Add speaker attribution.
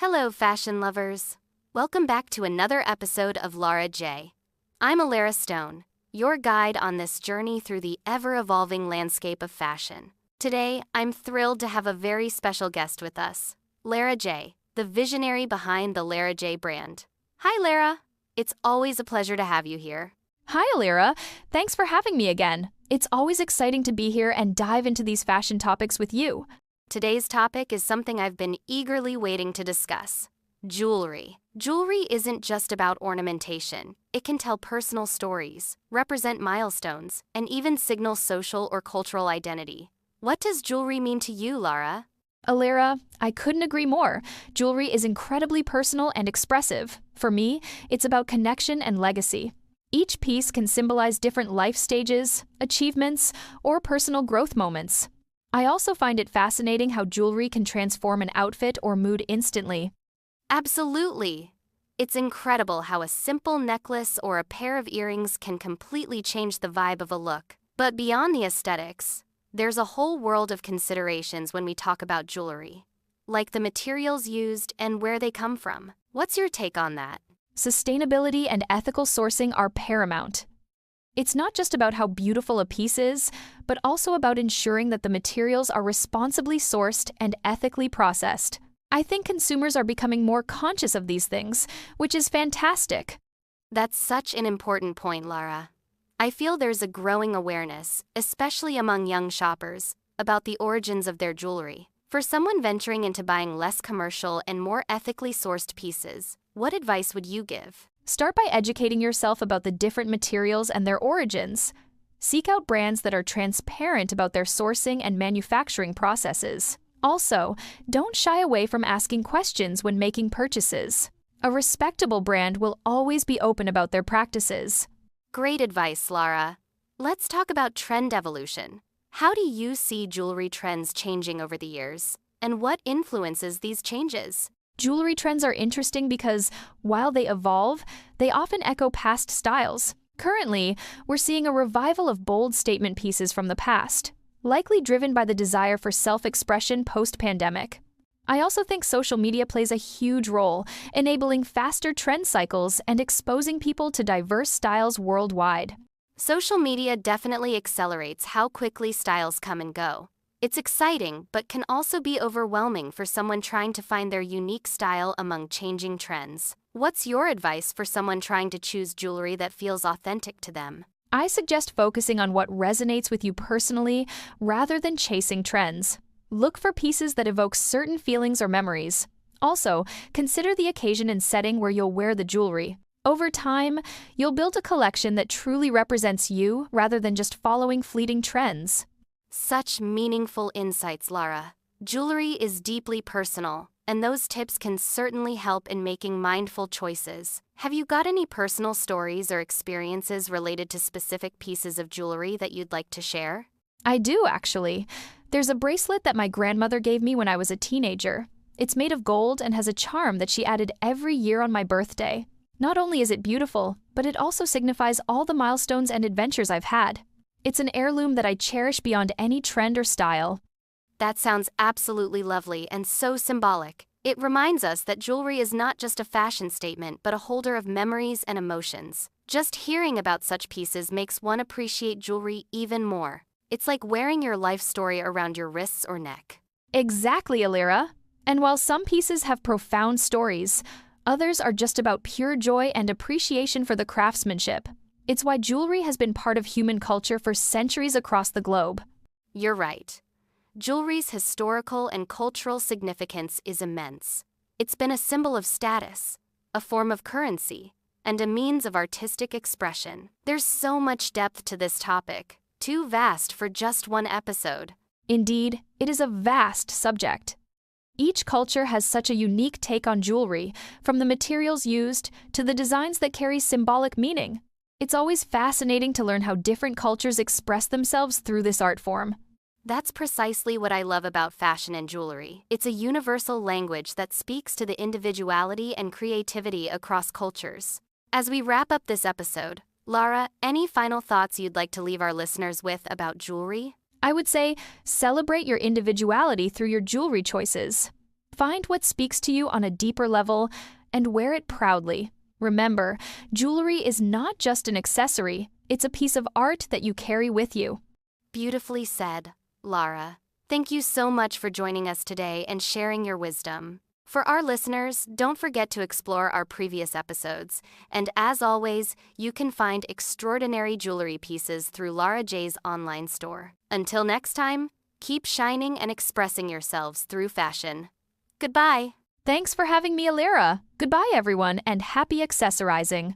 Speaker 1: Hello, fashion lovers. Welcome back to another episode of Lara J. I'm Elira Stone, your guide on this journey through the ever-evolving landscape of fashion. Today, I'm thrilled to have a very special guest with us, Lara J, the visionary behind the Lara J brand. Hi, Lara. It's always a pleasure to have you here.
Speaker 2: Hi, Elira. Thanks for having me again. It's always exciting to be here and dive into these fashion topics with you.
Speaker 1: Today's topic is something I've been eagerly waiting to discuss: jewelry. Jewelry isn't just about ornamentation. It can tell personal stories, represent milestones, and even signal social or cultural identity. What does jewelry mean to you, Lara?
Speaker 2: Elira, I couldn't agree more. Jewelry is incredibly personal and expressive. For me, it's about connection and legacy. Each piece can symbolize different life stages, achievements, or personal growth moments. I also find it fascinating how jewelry can transform an outfit or mood instantly.
Speaker 1: Absolutely. It's incredible how a simple necklace or a pair of earrings can completely change the vibe of a look. But beyond the aesthetics, there's a whole world of considerations when we talk about jewelry, like the materials used and where they come from. What's your take on that?
Speaker 2: Sustainability and ethical sourcing are paramount. It's not just about how beautiful a piece is, but also about ensuring that the materials are responsibly sourced and ethically processed. I think consumers are becoming more conscious of these things, which is fantastic.
Speaker 1: That's such an important point, Lara. I feel there's a growing awareness, especially among young shoppers, about the origins of their jewelry. For someone venturing into buying less commercial and more ethically sourced pieces, what advice would you give?
Speaker 2: Start by educating yourself about the different materials and their origins. Seek out brands that are transparent about their sourcing and manufacturing processes. Also, don't shy away from asking questions when making purchases. A respectable brand will always be open about their practices.
Speaker 1: Great advice, Lara. Let's talk about trend evolution. How do you see jewelry trends changing over the years? And what influences these changes?
Speaker 2: Jewelry trends are interesting because, while they evolve, they often echo past styles. Currently, we're seeing a revival of bold statement pieces from the past, likely driven by the desire for self-expression post-pandemic. I also think social media plays a huge role, enabling faster trend cycles and exposing people to diverse styles worldwide.
Speaker 1: Social media definitely accelerates how quickly styles come and go. It's exciting, but can also be overwhelming for someone trying to find their unique style among changing trends. What's your advice for someone trying to choose jewelry that feels authentic to them?
Speaker 2: I suggest focusing on what resonates with you personally rather than chasing trends. Look for pieces that evoke certain feelings or memories. Also, consider the occasion and setting where you'll wear the jewelry. Over time, you'll build a collection that truly represents you rather than just following fleeting trends.
Speaker 1: Such meaningful insights, Lara. Jewelry is deeply personal, and those tips can certainly help in making mindful choices. Have you got any personal stories or experiences related to specific pieces of jewelry that you'd like to share?
Speaker 2: I do, actually. There's a bracelet that my grandmother gave me when I was a teenager. It's made of gold and has a charm that she added every year on my birthday. Not only is it beautiful, but it also signifies all the milestones and adventures I've had. It's an heirloom that I cherish beyond any trend or style.
Speaker 1: That sounds absolutely lovely and so symbolic. It reminds us that jewelry is not just a fashion statement, but a holder of memories and emotions. Just hearing about such pieces makes one appreciate jewelry even more. It's like wearing your life story around your wrists or neck.
Speaker 2: Exactly, Elira. And while some pieces have profound stories, others are just about pure joy and appreciation for the craftsmanship. It's why jewelry has been part of human culture for centuries across the globe.
Speaker 1: You're right. Jewelry's historical and cultural significance is immense. It's been a symbol of status, a form of currency, and a means of artistic expression. There's so much depth to this topic, too vast for just one episode.
Speaker 2: Indeed, it is a vast subject. Each culture has such a unique take on jewelry, from the materials used to the designs that carry symbolic meaning. It's always fascinating to learn how different cultures express themselves through this art form.
Speaker 1: That's precisely what I love about fashion and jewelry. It's a universal language that speaks to the individuality and creativity across cultures. As we wrap up this episode, Lara, any final thoughts you'd like to leave our listeners with about jewelry?
Speaker 2: I would say celebrate your individuality through your jewelry choices. Find what speaks to you on a deeper level and wear it proudly. Remember, jewelry is not just an accessory, it's a piece of art that you carry with you.
Speaker 1: Beautifully said, Lara. Thank you so much for joining us today and sharing your wisdom. For our listeners, don't forget to explore our previous episodes. And as always, you can find extraordinary jewelry pieces through Lara J's online store. Until next time, keep shining and expressing yourselves through fashion. Goodbye.
Speaker 2: Thanks for having me, Elira. Goodbye, everyone, and happy accessorizing.